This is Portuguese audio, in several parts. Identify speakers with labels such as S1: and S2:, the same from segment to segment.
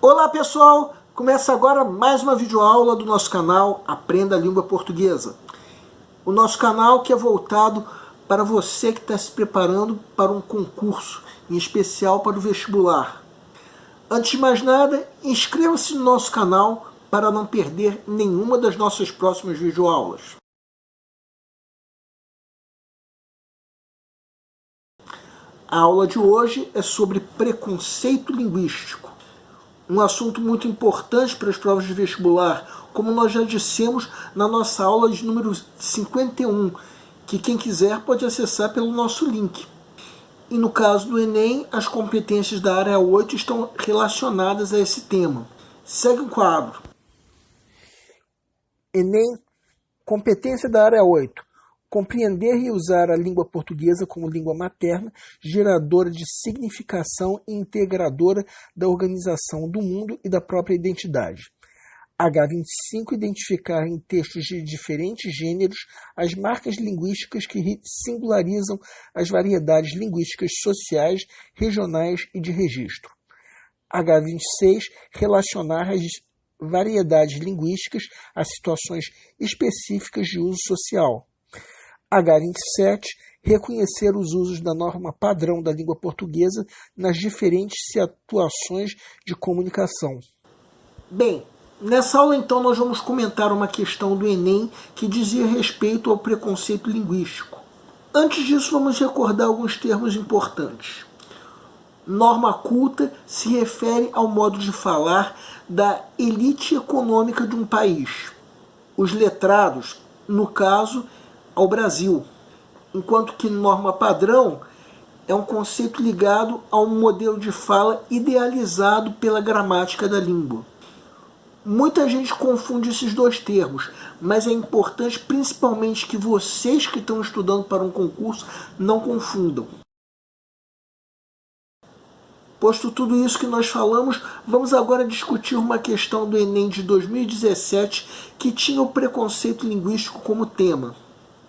S1: Olá pessoal, começa agora mais uma videoaula do nosso canal Aprenda a Língua Portuguesa. O nosso canal que é voltado para você que está se preparando para um concurso, em especial para o vestibular. Antes de mais nada, inscreva-se no nosso canal para não perder nenhuma das nossas próximas videoaulas. A aula de hoje é sobre preconceito linguístico. Um assunto muito importante para as provas de vestibular, como nós já dissemos na nossa aula de número 51, que quem quiser pode acessar pelo nosso link. E no caso do Enem, as competências da área 8 estão relacionadas a esse tema. Segue o quadro. Enem, competência da área 8. Compreender e usar a língua portuguesa como língua materna, geradora de significação e integradora da organização do mundo e da própria identidade. H25. Identificar em textos de diferentes gêneros as marcas linguísticas que singularizam as variedades linguísticas sociais, regionais e de registro. H26. Relacionar as variedades linguísticas a situações específicas de uso social. H27. Reconhecer os usos da norma padrão da língua portuguesa nas diferentes situações de comunicação. Bem, nessa aula então nós vamos comentar uma questão do Enem que dizia respeito ao preconceito linguístico. Antes disso, vamos recordar alguns termos importantes. Norma culta se refere ao modo de falar da elite econômica de um país. Os letrados, no caso, ao Brasil, enquanto que norma padrão é um conceito ligado a um modelo de fala idealizado pela gramática da língua. Muita gente confunde esses dois termos, mas é importante principalmente que vocês que estão estudando para um concurso não confundam. Posto tudo isso que nós falamos, vamos agora discutir uma questão do Enem de 2017 que tinha o preconceito linguístico como tema,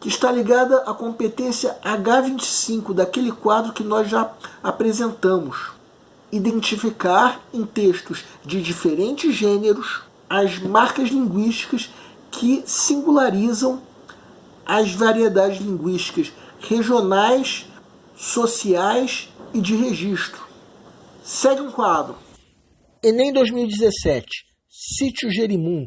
S1: que está ligada à competência H25 daquele quadro que nós já apresentamos. Identificar em textos de diferentes gêneros as marcas linguísticas que singularizam as variedades linguísticas regionais, sociais e de registro. Segue um quadro. Enem 2017. Sítio Jerimum.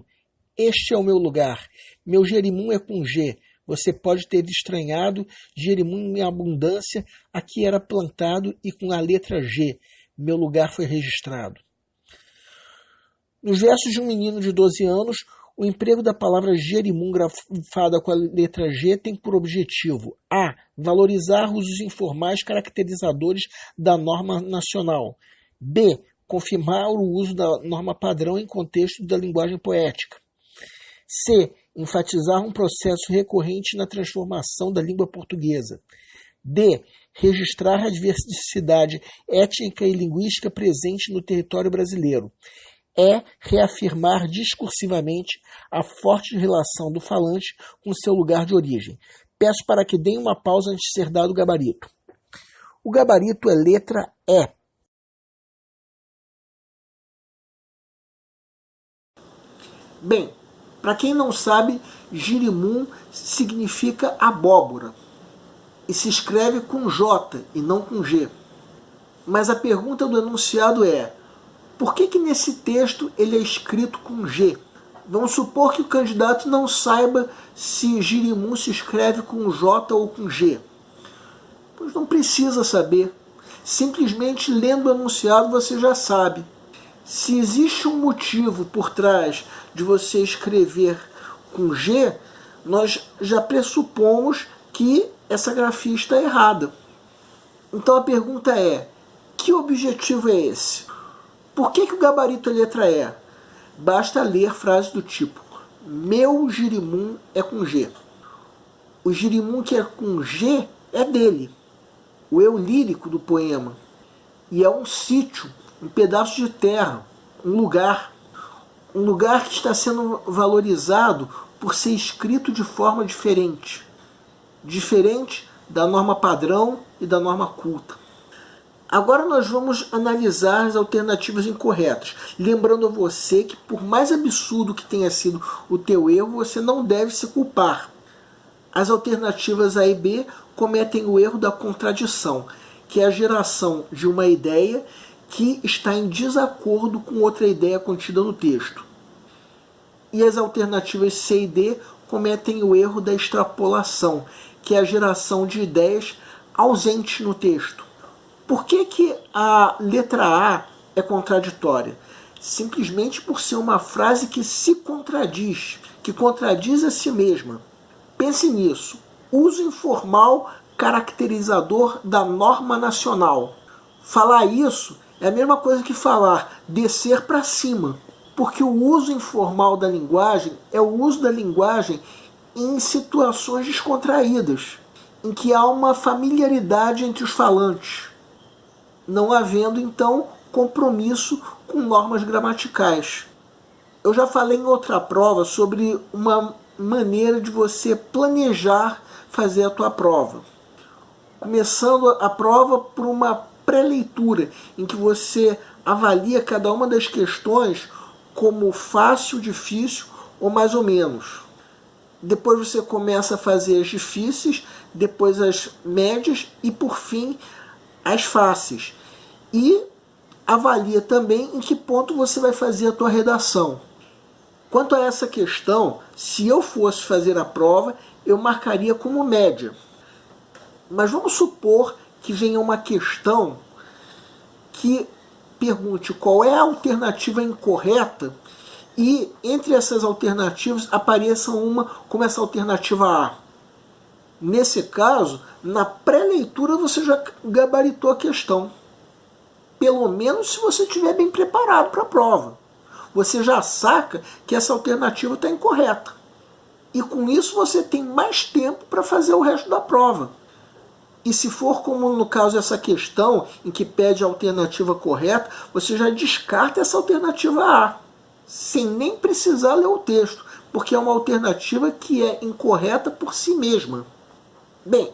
S1: Este é o meu lugar. Meu jerimum é com G. Você pode ter estranhado, jerimum em abundância, aqui era plantado e com a letra G. Meu lugar foi registrado. Nos versos de um menino de 12 anos, o emprego da palavra jerimum grafada com a letra G tem por objetivo a. Valorizar usos informais caracterizadores da norma nacional. B. Confirmar o uso da norma padrão em contexto da linguagem poética. C. Enfatizar um processo recorrente na transformação da língua portuguesa. D. Registrar a diversidade étnica e linguística presente no território brasileiro. E. Reafirmar discursivamente a forte relação do falante com seu lugar de origem. Peço para que deem uma pausa antes de ser dado o gabarito. O gabarito é letra E. Bem, para quem não sabe, jerimum significa abóbora e se escreve com J e não com G. Mas a pergunta do enunciado é: por que nesse texto ele é escrito com G? Vamos supor que o candidato não saiba se jerimum se escreve com J ou com G. Pois não precisa saber. Simplesmente lendo o enunciado você já sabe. Se existe um motivo por trás de você escrever com G, nós já pressupomos que essa grafia está errada. Então a pergunta é: que objetivo é esse? Por que o gabarito é letra E? Basta ler frases do tipo: meu jerimum é com G. O jerimum que é com G é dele, o eu lírico do poema. E é um sítio, um pedaço de terra, um lugar que está sendo valorizado por ser escrito de forma diferente da norma padrão e da norma culta. Agora nós vamos analisar as alternativas incorretas. Lembrando a você que por mais absurdo que tenha sido o teu erro, você não deve se culpar. As alternativas A e B cometem o erro da contradição, que é a geração de uma ideia que está em desacordo com outra ideia contida no texto. E as alternativas C e D cometem o erro da extrapolação, que é a geração de ideias ausentes no texto. Por que a letra A é contraditória? Simplesmente por ser uma frase que se contradiz, que contradiz a si mesma. Pense nisso. Uso informal caracterizador da norma nacional. Falar isso é a mesma coisa que falar descer para cima. Porque o uso informal da linguagem é o uso da linguagem em situações descontraídas, em que há uma familiaridade entre os falantes, não havendo, então, compromisso com normas gramaticais. Eu já falei em outra prova sobre uma maneira de você planejar fazer a tua prova. Começando a prova por uma pré-leitura, em que você avalia cada uma das questões como fácil, difícil ou mais ou menos. Depois você começa a fazer as difíceis, depois as médias e, por fim, as fáceis. E avalia também em que ponto você vai fazer a tua redação. Quanto a essa questão, se eu fosse fazer a prova, eu marcaria como média. Mas vamos supor que venha uma questão que pergunte qual é a alternativa incorreta e entre essas alternativas apareça uma como essa alternativa A. Nesse caso, na pré-leitura você já gabaritou a questão. Pelo menos se você estiver bem preparado para a prova. Você já saca que essa alternativa está incorreta. E com isso você tem mais tempo para fazer o resto da prova. E se for como no caso essa questão, em que pede a alternativa correta, você já descarta essa alternativa A, sem nem precisar ler o texto, porque é uma alternativa que é incorreta por si mesma. Bem,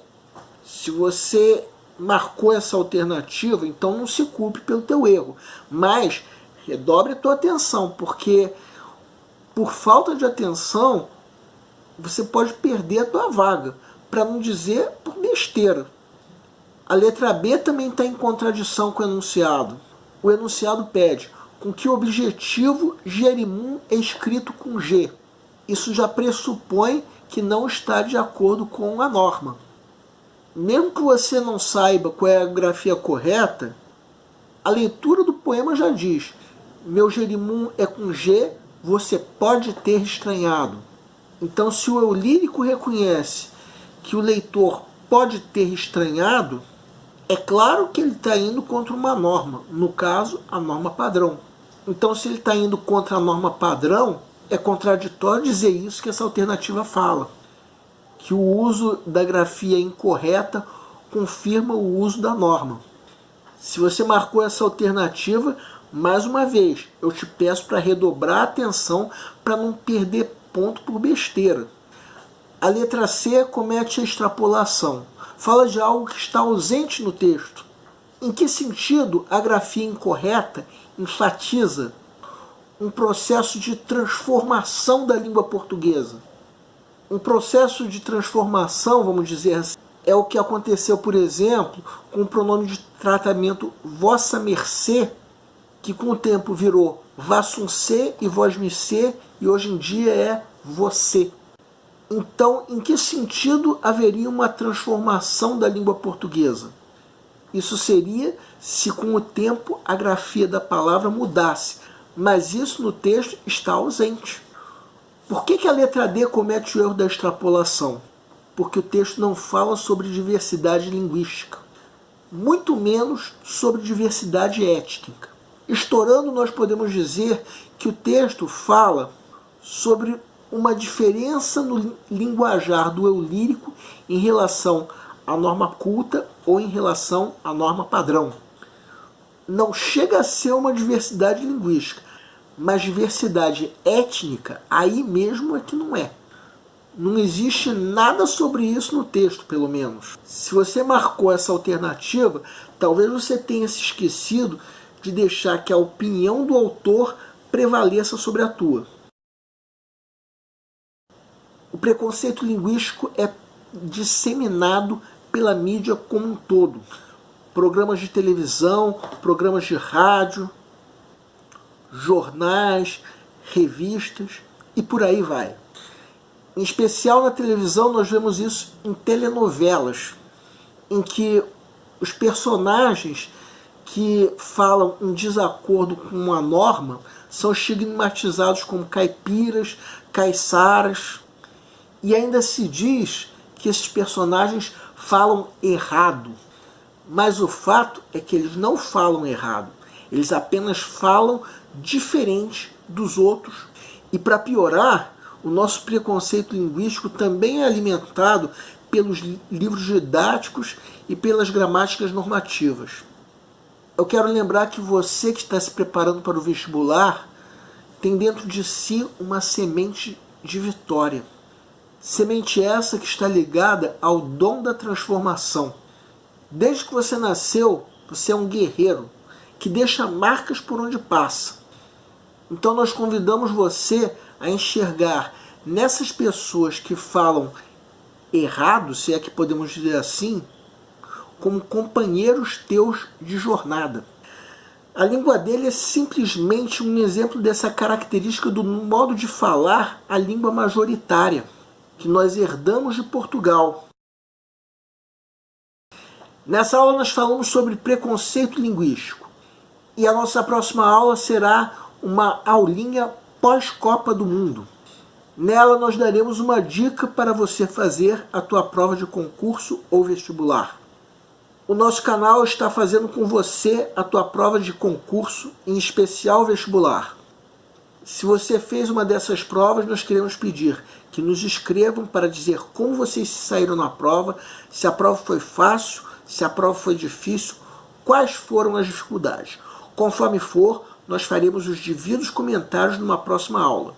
S1: se você marcou essa alternativa, então não se culpe pelo teu erro, mas redobre a tua atenção, porque por falta de atenção você pode perder a tua vaga, para não dizer por besteira. A letra B também está em contradição com o enunciado. O enunciado pede com que objetivo Jerimum é escrito com G. Isso já pressupõe que não está de acordo com a norma. Mesmo que você não saiba qual é a grafia correta, a leitura do poema já diz: meu Jerimum é com G, você pode ter estranhado. Então, se o eu lírico reconhece que o leitor pode ter estranhado, é claro que ele está indo contra uma norma, no caso, a norma padrão. Então, se ele está indo contra a norma padrão, é contraditório dizer isso que essa alternativa fala, que o uso da grafia incorreta confirma o uso da norma. Se você marcou essa alternativa, mais uma vez, eu te peço para redobrar a atenção para não perder ponto por besteira. A letra C comete a extrapolação. Fala de algo que está ausente no texto. Em que sentido a grafia incorreta enfatiza um processo de transformação da língua portuguesa? Um processo de transformação, vamos dizer assim, é o que aconteceu, por exemplo, com o pronome de tratamento vossa mercê, que com o tempo virou vassum-cê e vós-me-cê, e hoje em dia é você. Então, em que sentido haveria uma transformação da língua portuguesa? Isso seria se com o tempo a grafia da palavra mudasse, mas isso no texto está ausente. Por que a letra D comete o erro da extrapolação? Porque o texto não fala sobre diversidade linguística, muito menos sobre diversidade étnica. Estourando, nós podemos dizer que o texto fala sobre uma diferença no linguajar do eu lírico em relação à norma culta ou em relação à norma padrão. Não chega a ser uma diversidade linguística, mas diversidade étnica, aí mesmo é que não é. Não existe nada sobre isso no texto, pelo menos. Se você marcou essa alternativa, talvez você tenha se esquecido de deixar que a opinião do autor prevaleça sobre a tua. O preconceito linguístico é disseminado pela mídia como um todo. Programas de televisão, programas de rádio, jornais, revistas e por aí vai. Em especial na televisão nós vemos isso em telenovelas, em que os personagens que falam em desacordo com uma norma são estigmatizados como caipiras, caiçaras, e ainda se diz que esses personagens falam errado. Mas o fato é que eles não falam errado, eles apenas falam diferente dos outros. E para piorar, o nosso preconceito linguístico também é alimentado pelos livros didáticos e pelas gramáticas normativas. Eu quero lembrar que você que está se preparando para o vestibular tem dentro de si uma semente de vitória. Semente essa que está ligada ao dom da transformação. Desde que você nasceu, você é um guerreiro que deixa marcas por onde passa. Então nós convidamos você a enxergar nessas pessoas que falam errado, se é que podemos dizer assim, como companheiros teus de jornada. A língua dele é simplesmente um exemplo dessa característica do modo de falar a língua majoritária, que nós herdamos de Portugal. Nessa aula nós falamos sobre preconceito linguístico. E a nossa próxima aula será uma aulinha pós-Copa do Mundo. Nela nós daremos uma dica para você fazer a tua prova de concurso ou vestibular. O nosso canal está fazendo com você a tua prova de concurso, em especial vestibular. Se você fez uma dessas provas, nós queremos pedir que nos escrevam para dizer como vocês se saíram na prova, se a prova foi fácil, se a prova foi difícil, quais foram as dificuldades. Conforme for, nós faremos os devidos comentários numa próxima aula.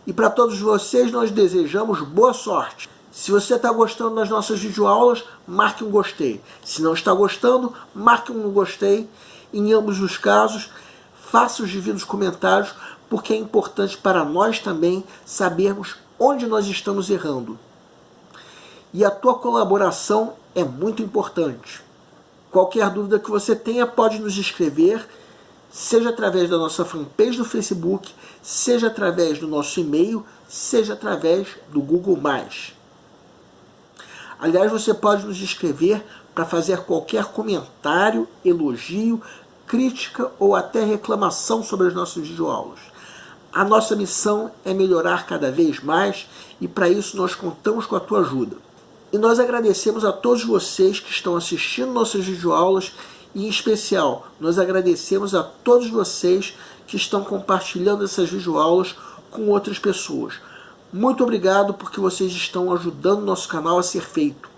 S1: E para todos vocês nós desejamos boa sorte. Se você está gostando das nossas videoaulas, marque um gostei. Se não está gostando, marque um gostei. Em ambos os casos, faça os devidos comentários, porque é importante para nós também sabermos onde nós estamos errando. E a tua colaboração é muito importante. Qualquer dúvida que você tenha, pode nos escrever, seja através da nossa fanpage do Facebook, seja através do nosso e-mail, seja através do Google+. Aliás, você pode nos escrever para fazer qualquer comentário, elogio, crítica ou até reclamação sobre as nossas videoaulas. A nossa missão é melhorar cada vez mais e para isso nós contamos com a tua ajuda. E nós agradecemos a todos vocês que estão assistindo nossas videoaulas e, em especial, nós agradecemos a todos vocês que estão compartilhando essas videoaulas com outras pessoas. Muito obrigado porque vocês estão ajudando o nosso canal a ser feito.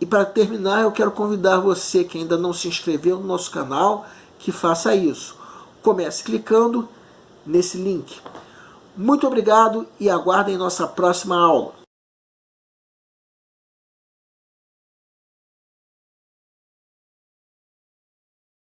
S1: E para terminar, eu quero convidar você que ainda não se inscreveu no nosso canal, que faça isso. Comece clicando nesse link. Muito obrigado e aguardem nossa próxima aula.